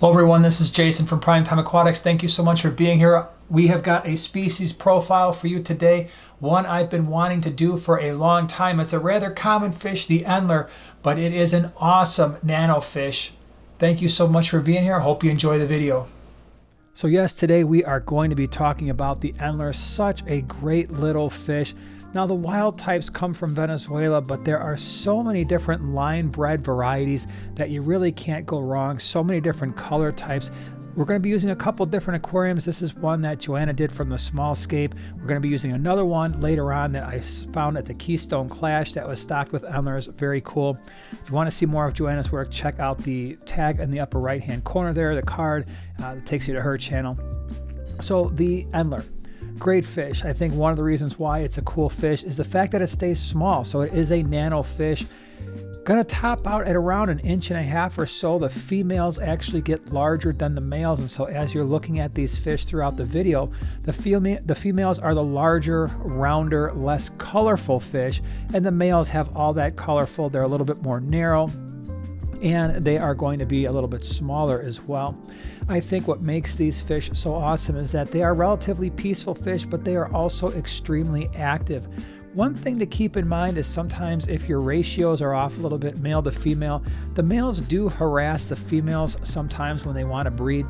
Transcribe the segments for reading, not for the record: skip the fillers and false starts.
Hello everyone, this is Jason from Primetime Aquatics. Thank you so much for being here. We have got a species profile for you today, one I've been wanting to do for a long time. It's a rather common fish, the Endler, but it is an awesome nano fish. Thank you so much for being here. Hope you enjoy the video. So yes, today we are going to be talking about the Endler, such a great little fish. Now the wild types come from Venezuela, but there are so many different line bred varieties that you really can't go wrong. So many different color types. We're going to be using a couple different aquariums. This is one that Joanna did from the Smallscape. We're going to be using another one later on that I found at the Keystone Clash that was stocked with Endlers. Very cool. If you want to see more of Joanna's work, check out the tag in the upper right hand corner there, the card that takes you to her channel. So the Endler. Great fish. I think one of the reasons why it's a cool fish is the fact that it stays small. So it is a nano fish. Gonna top out at around 1.5 inches or so. The females actually get larger than the males, and so as you're looking at these fish throughout the video, the females are the larger, rounder, less colorful fish, and the males have all that colorful. They're a little bit more narrow, and they are going to be a little bit smaller as well. I think what makes these fish so awesome is that they are relatively peaceful fish, but they are also extremely active. One thing to keep in mind is sometimes if your ratios are off a little bit, male to female, the males do harass the females sometimes when they want to breed.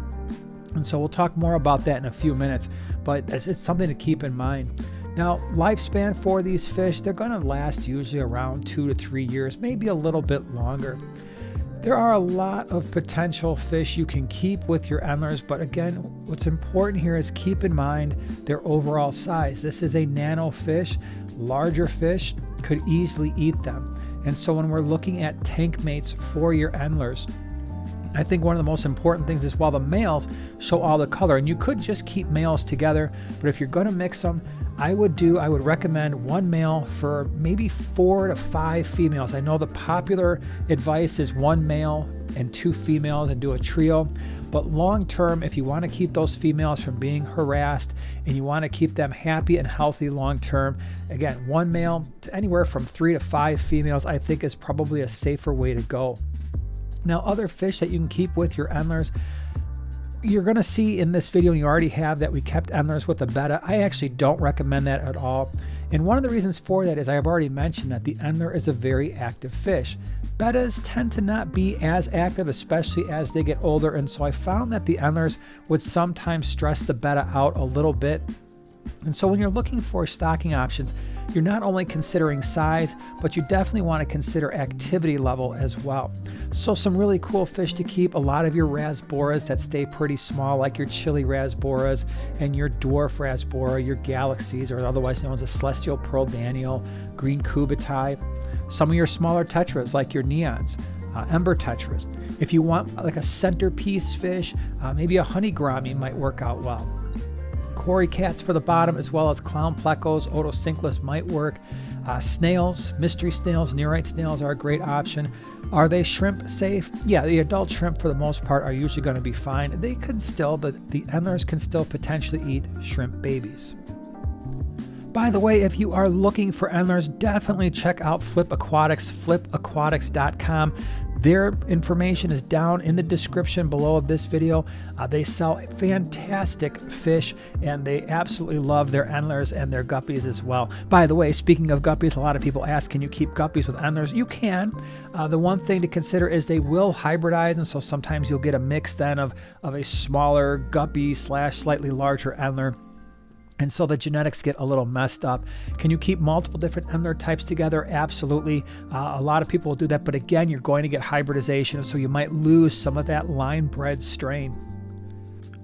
And so we'll talk more about that in a few minutes, but it's something to keep in mind. Now, lifespan for these fish, they're going to last usually around 2 to 3 years, maybe a little bit longer. There are a lot of potential fish you can keep with your Endlers, but again, what's important here is keep in mind their overall size. This is a nano fish. Larger fish could easily eat them. And so when we're looking at tank mates for your Endlers, I think one of the most important things is while the males show all the color, and you could just keep males together, but if you're going to mix them, I would recommend one male for maybe 4 to 5 females. I know the popular advice is 1 male and 2 females and do a trio, but long term, if you want to keep those females from being harassed and you want to keep them happy and healthy long term, again, 1 male to anywhere from 3 to 5 females, I think is probably a safer way to go. Now, other fish that you can keep with your Endlers, you're going to see in this video, and you already have, that we kept Endlers with a betta. I actually don't recommend that at all. And one of the reasons for that is I have already mentioned that the Endler is a very active fish. Bettas tend to not be as active, especially as they get older. And so I found that the Endlers would sometimes stress the betta out a little bit. And so when you're looking for stocking options, you're not only considering size, but you definitely want to consider activity level as well. So some really cool fish to keep, a lot of your rasboras that stay pretty small, like your chili rasboras and your dwarf rasbora, your galaxies, or otherwise known as a celestial pearl daniel, green cubitai, some of your smaller tetras like your neons, ember tetras. If you want like a centerpiece fish, maybe a honey gourami might work out well. Cory cats for the bottom, as well as clown plecos, otocinclus might work. Snails, mystery snails, nearite snails are a great option. Are they shrimp safe? Yeah, the adult shrimp for the most part are usually going to be fine. They can still, the Endlers can still potentially eat shrimp babies. By the way, if you are looking for Endlers, definitely check out Flip Aquatics, flipaquatics.com. Their information is down in the description below of this video. They sell fantastic fish, and they absolutely love their Endlers and their guppies as well. By the way, speaking of guppies, a lot of people ask, can you keep guppies with Endlers? You can. The one thing to consider is they will hybridize, and so sometimes you'll get a mix then of a smaller guppy / slightly larger Endler. And so the genetics get a little messed up. Can you keep multiple different Endler types together? Absolutely. A lot of people will do that, but again, you're going to get hybridization, so you might lose some of that line-bred strain.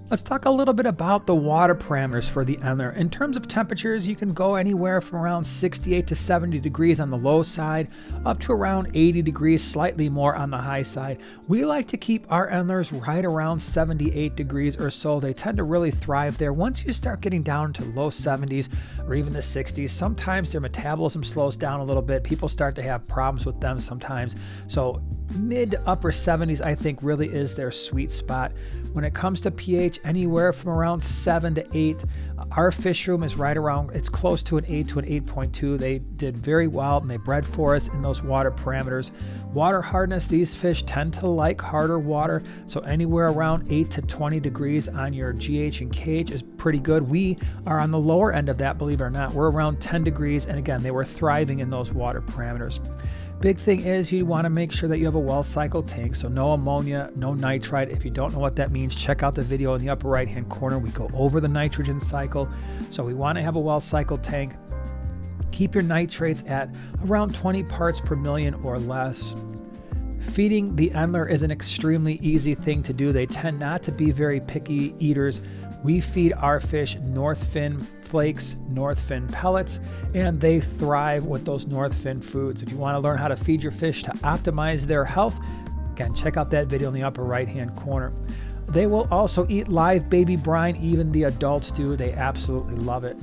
Let's talk a little bit about the water parameters for the Endler. In terms of temperatures, you can go anywhere from around 68 to 70 degrees on the low side, up to around 80 degrees, slightly more on the high side. We like to keep our Endlers right around 78 degrees or so. They tend to really thrive there. Once you start getting down to low 70s or even the 60s, sometimes their metabolism slows down a little bit. People start to have problems with them sometimes. So Mid to upper 70s, I think, really is their sweet spot. When it comes to pH, anywhere from around 7 to 8. Our fish room is right around, it's close to an 8 to an 8.2. They did very well and they bred for us in those water parameters. Water hardness, these fish tend to like harder water, so anywhere around 8 to 20 degrees on your GH and KH is pretty good. We are on the lower end of that, believe it or not. We're around 10 degrees, and again, they were thriving in those water parameters. Big thing is you want to make sure that you have a well-cycled tank, so no ammonia, no nitrite. If you don't know what that means, check out the video in the upper right-hand corner. We go over the nitrogen cycle. So we want to have a well-cycled tank. Keep your nitrates at around 20 parts per million or less. Feeding the Endler is an extremely easy thing to do. They tend not to be very picky eaters. We feed our fish North Fin flakes, North Fin pellets, and they thrive with those North Fin foods. If you want to learn how to feed your fish to optimize their health, again, check out that video in the upper right-hand corner. They will also eat live baby brine. Even the adults do. They absolutely love it.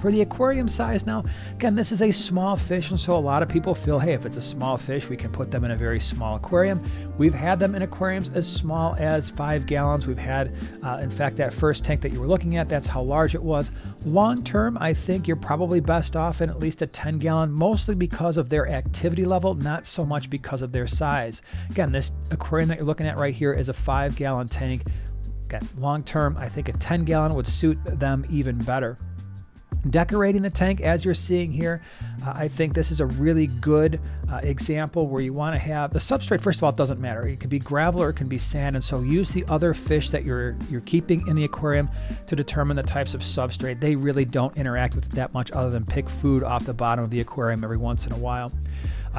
For the aquarium size now, again, this is a small fish, and so a lot of people feel, hey, if it's a small fish, we can put them in a very small aquarium. We've had them in aquariums as small as 5 gallons. We've had, in fact, that first tank that you were looking at, that's how large it was. Long term, I think you're probably best off in at least a 10-gallon, mostly because of their activity level, not so much because of their size. Again, this aquarium that you're looking at right here is a 5-gallon tank. Again, long term, I think a 10-gallon would suit them even better. Decorating the tank, as you're seeing here, I think this is a really good example where you want to have the substrate. First of all, it doesn't matter. It can be gravel or it can be sand, and so use the other fish that you're keeping in the aquarium to determine the types of substrate. They really don't interact with it that much other than pick food off the bottom of the aquarium every once in a while.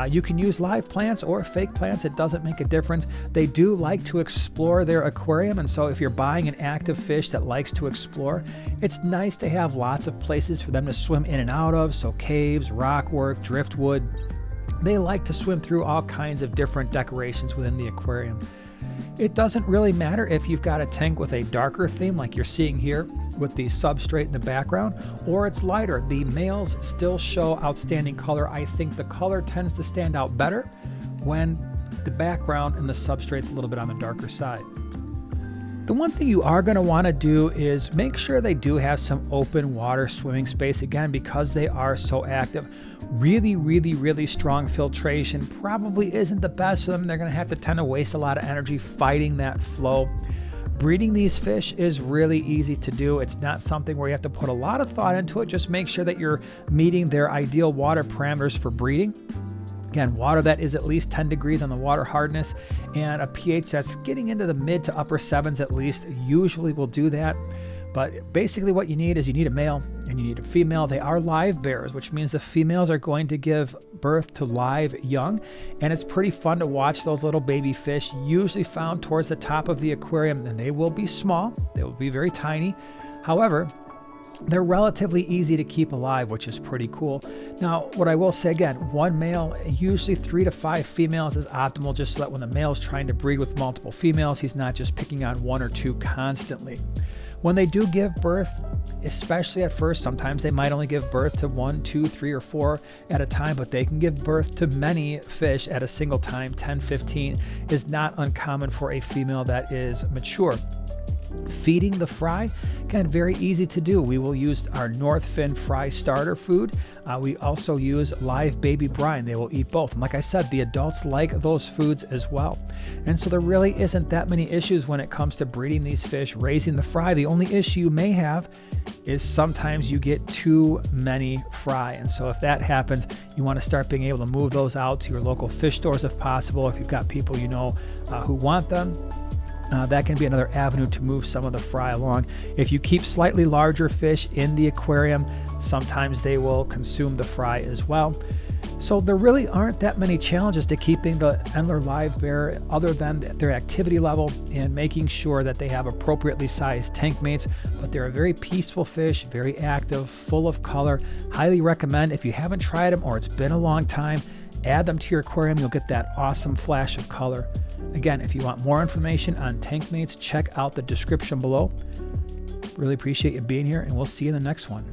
You can use live plants or fake plants. It doesn't make a difference. They do like to explore their aquarium, and so if you're buying an active fish that likes to explore, it's nice to have lots of places for them to swim in and out of, so caves, rockwork, driftwood. They like to swim through all kinds of different decorations within the aquarium. It doesn't really matter if you've got a tank with a darker theme like you're seeing here with the substrate in the background, or it's lighter. The males still show outstanding color. I think the color tends to stand out better when the background and the substrate's a little bit on the darker side. The one thing you are going to want to do is make sure they do have some open water swimming space, again, because they are so active. Really strong filtration probably isn't the best for them. They're going to have to tend to waste a lot of energy fighting that flow. Breeding these fish is really easy to do. It's not something where you have to put a lot of thought into it. Just make sure that you're meeting their ideal water parameters for breeding. Again, water that is at least 10 degrees on the water hardness and a pH that's getting into the mid to upper 7s at least usually will do that. But basically what you need is you need a male and you need a female. They are live bearers, which means the females are going to give birth to live young. And it's pretty fun to watch those little baby fish, usually found towards the top of the aquarium, and they will be small. They will be very tiny. However, they're relatively easy to keep alive, which is pretty cool. Now, what I will say again, one male, usually 3 to 5 females is optimal, just so that when the male is trying to breed with multiple females, he's not just picking on 1 or 2 constantly. When they do give birth, especially at first, sometimes they might only give birth to 1, 2, 3, or 4 at a time, but they can give birth to many fish at a single time. 10, 15 is not uncommon for a female that is mature. Feeding the fry, again, very easy to do. We will use our North Fin fry starter food. We also use live baby brine. They will eat both. And like I said, the adults like those foods as well. And so there really isn't that many issues when it comes to breeding these fish, raising the fry. The only issue you may have is sometimes you get too many fry. And so if that happens, you want to start being able to move those out to your local fish stores if possible. If you've got people you know who want them, that can be another avenue to move some of the fry along. If you keep slightly larger fish in the aquarium, sometimes they will consume the fry as well. So there really aren't that many challenges to keeping the Endler Livebearer other than their activity level and making sure that they have appropriately sized tank mates. But they're a very peaceful fish, very active, full of color. Highly recommend, if you haven't tried them or it's been a long time, add them to your aquarium. You'll get that awesome flash of color. Again, if you want more information on tank mates, check out the description below. Really appreciate you being here, and we'll see you in the next one.